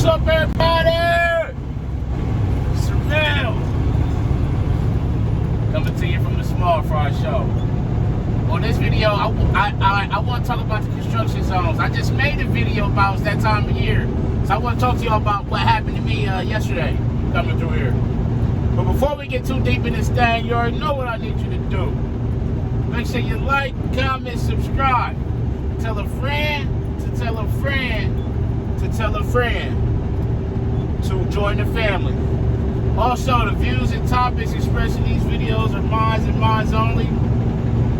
up, everybody? Surreal. Coming to you from the Small Fry Show. On this video, I want to talk about the construction zones. I just made a video about it's that time of year. So I want to talk to y'all about what happened to me yesterday coming through here. But before we get too deep in this thing, you already know what I need you to do. Make sure you like, comment, subscribe. Tell a friend to tell a friend to tell a friend to join the family. Also, the views and topics expressed in these videos are mine and mine only.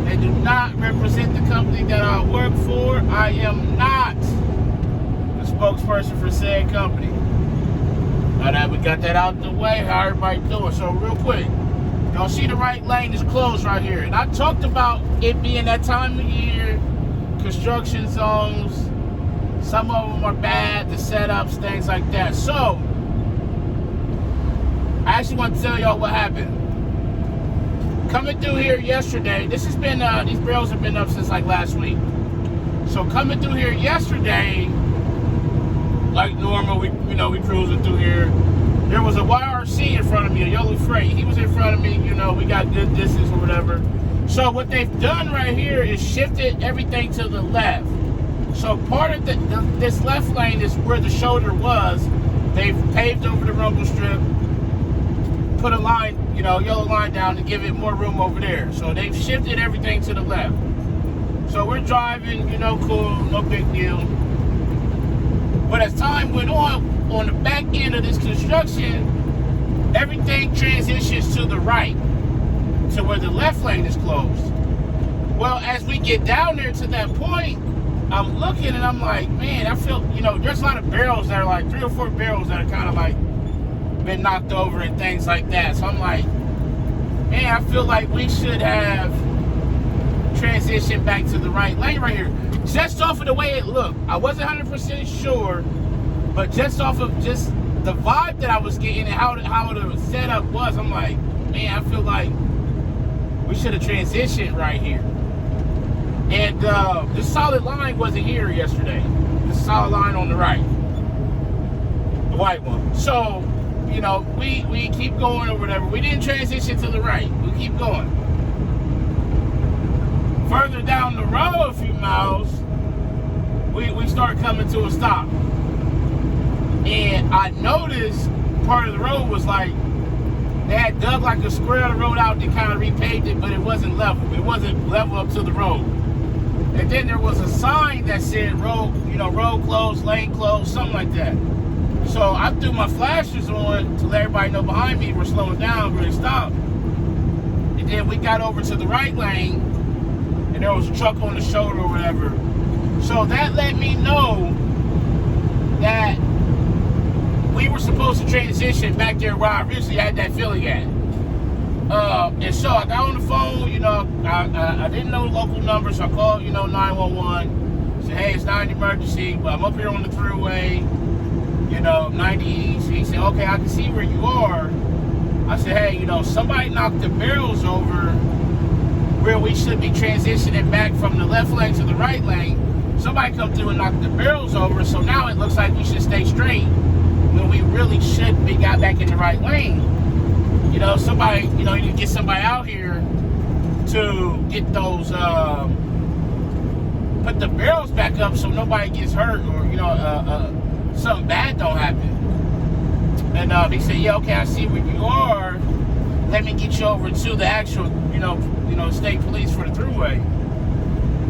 They do not represent the company that I work for. I am not the spokesperson for said company. Now that we got that out the way, how everybody doing? So real quick, y'all see the right lane is closed right here. And I talked about it being that time of year, construction zones, some of them are bad, the setups, things like that. So, I actually want to tell y'all what happened. Coming through here yesterday, this has been, these barrels have been up since like last week. So coming through here yesterday, like normal, we cruising through here. There was a YRC in front of me, a yellow freight. He was in front of me, we got good distance or whatever. So what they've done right here is shifted everything to the left. So part of this left lane is where the shoulder was. They've paved over the rumble strip, put a line, yellow line down to give it more room over there. So they've shifted everything to the left. So we're driving, cool, no big deal. But as time went on the back end of this construction, everything transitions to the right, to where the left lane is closed. Well, as we get down there to that point, I'm looking and I'm like, man, I feel, there's a lot of barrels that are like 3 or 4 barrels that are kind of like been knocked over and things like that. So I'm like, man, I feel like we should have transitioned back to the right lane right here. Just off of the way it looked. I wasn't 100% sure, but just off of just the vibe that I was getting and how the setup was, I'm like, man, I feel like we should have transitioned right here. And this solid line wasn't here yesterday. This solid line on the right. The white one. So, we keep going or whatever. We didn't transition to the right. We keep going. Further down the road a few miles, we start coming to a stop. And I noticed part of the road was like, they had dug like a square of the road out and kind of repaved it, but it wasn't level. It wasn't level up to the road. And then there was a sign that said road closed, lane closed, something like that. So I threw my flashers on to let everybody know behind me we're slowing down, we're going to stop. And then we got over to the right lane, and there was a truck on the shoulder or whatever. So that let me know that we were supposed to transition back there where I originally had that feeling at. And so I got on the phone, I didn't know the local number, so I called, 911. Said, hey, it's not an emergency, but I'm up here on the thruway, 90 East. He said, okay, I can see where you are. I said, hey, somebody knocked the barrels over where we should be transitioning back from the left lane to the right lane. Somebody come through and knocked the barrels over, so now it looks like we should stay straight when we really should be got back in the right lane. Somebody, you need to get somebody out here to get those, put the barrels back up so nobody gets hurt or, something bad don't happen. And he said, yeah, okay, I see where you are. Let me get you over to the actual, state police for the thruway.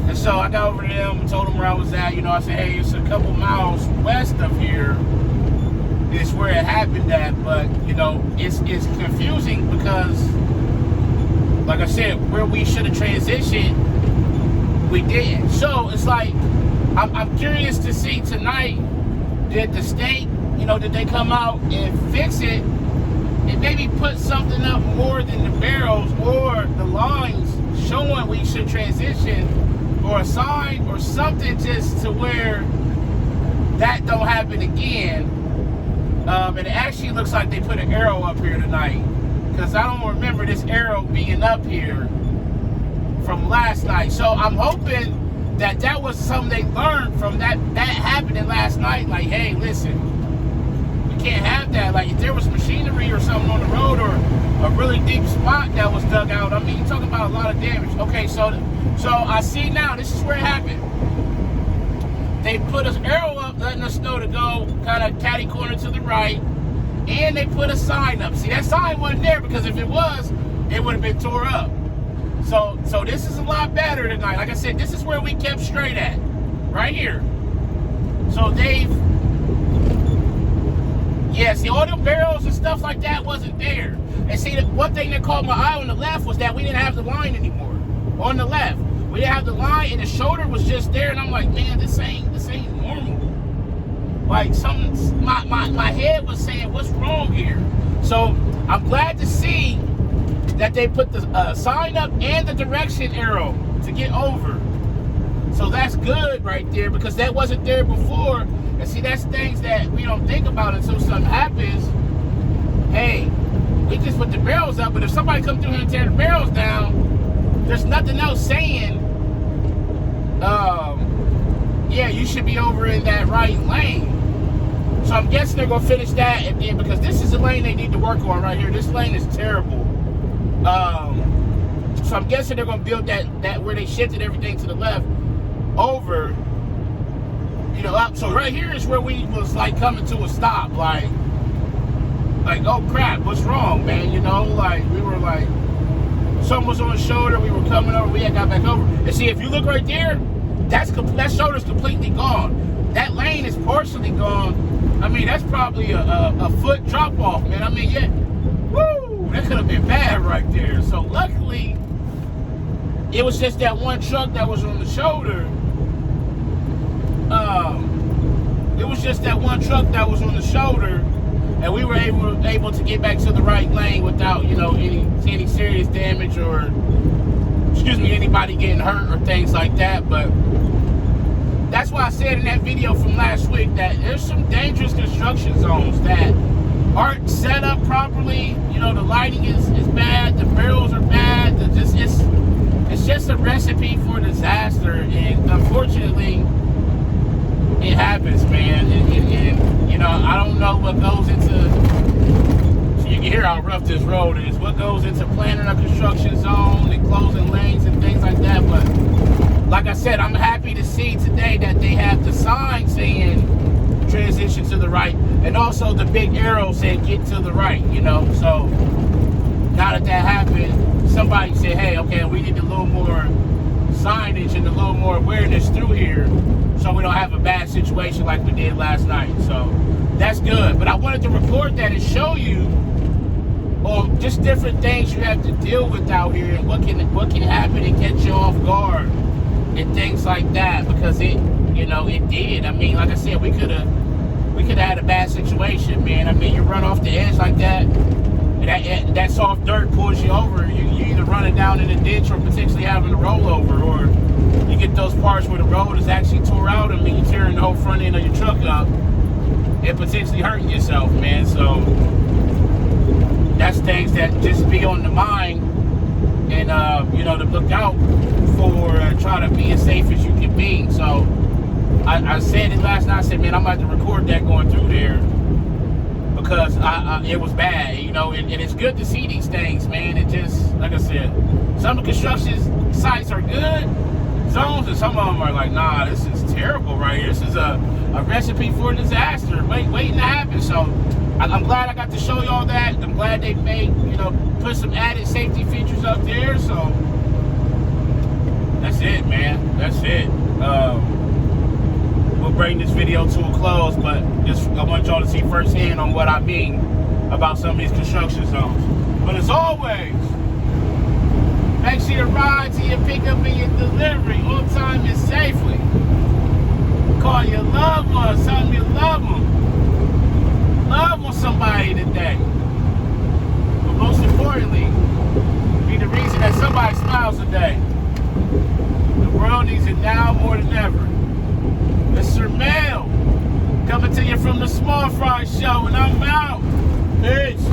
And so I got over to them and told them where I was at. I said, hey, it's a couple miles west of here. It's where it happened at, but it's confusing because, like I said, where we should have transitioned, we didn't. So it's like I'm curious to see tonight, did the state, did they come out and fix it and maybe put something up more than the barrels or the lines showing we should transition, or a sign or something just to where that don't happen again. And it actually looks like they put an arrow up here tonight, because I don't remember this arrow being up here from last night. So I'm hoping that was something they learned from that happening last night. Like, hey, listen, can't have that. Like, if there was machinery or something on the road or a really deep spot that was dug out, I mean, you're talking about a lot of damage. Okay, so I see now, this is where it happened. They put an arrow up, letting us know to go kind of catty corner to the right, and they put a sign up. See, that sign wasn't there, because if it was, it would have been tore up. So this is a lot better tonight. Like I said, this is where we kept straight at, right here. So see, all the barrels and stuff like that wasn't there. And see, the one thing that caught my eye on the left was that we didn't have the line anymore. On the left, we didn't have the line, and the shoulder was just there. And I'm like, man, this ain't normal. Like, something, my head was saying, what's wrong here? So I'm glad to see that they put the sign up and the direction arrow to get over. So that's good right there, because that wasn't there before. And see, that's things that we don't think about until something happens. Hey, we just put the barrels up, but if somebody comes through here and tear the barrels down, there's nothing else saying, yeah, you should be over in that right lane. So I'm guessing they're gonna finish that, and then, because this is the lane they need to work on right here. This lane is terrible. So I'm guessing they're gonna build that where they shifted everything to the left over, you know, up. So right here is where we was like coming to a stop, like oh crap, what's wrong, man? You know, like we were like, something was on the shoulder, we were coming over, we had got back over. And see, if you look right there, that shoulder's completely gone. That lane is partially gone. I mean, that's probably a foot drop off, man. I mean, yeah, woo, that could have been bad right there. So luckily, it was just that one truck that was on the shoulder. It was just that one truck that was on the shoulder, and we were able to get back to the right lane without, you know, any serious damage or, excuse me, anybody getting hurt or things like that. But that's why I said in that video from last week that there's some dangerous construction zones that aren't set up properly. You know, the lighting is bad, the barrels are bad, it's just a recipe for disaster, and unfortunately, it happens, man. And you know, I don't know what goes into, so you can hear how rough this road is, what goes into planning a construction zone and closing lanes and things like that. But like I said, I'm happy to see today that they have the sign saying transition to the right, and also the big arrow saying get to the right, you know. So now that happened, somebody said, hey, okay, we need a little more signage and a little more awareness through here, so we don't have a bad situation like we did last night. So that's good. But I wanted to record that and show you just different things you have to deal with out here, and what can happen and catch you off guard and things like that, because it did. I mean, like I said, we could have had a bad situation, man. I mean, you run off the edge like that, and that soft dirt pulls you over. You either run it down in a ditch or potentially having to roll over, or you get those parts where the road is actually tore out and you're tearing the whole front end of your truck up and potentially hurting yourself, man. So that's things that just be on the mind, and you know, to look out for, try to be as safe as you can be. So I said it last night. I said, man, I'm about to record that going through there, because it was bad, you know. And it's good to see these things, man. It just, like I said, some of the construction sites are good zones, and some of them are like, nah, this is terrible right here. This is a recipe for disaster waiting to happen. So I'm glad I got to show y'all that. I'm glad they made, you know, put some added safety features up there. So that's it, man. That's it. We'll bring this video to a close, but just I want y'all to see firsthand on what I mean about some of these construction zones. But as always, make sure you ride to your pickup and your delivery on time and safely. Call your loved ones, tell them you love them. Love on somebody today. But most importantly, be the reason that somebody smiles today. The world needs it now more than ever. Mr. Mel, coming to you from the Small Fry Show, and I'm out. Peace.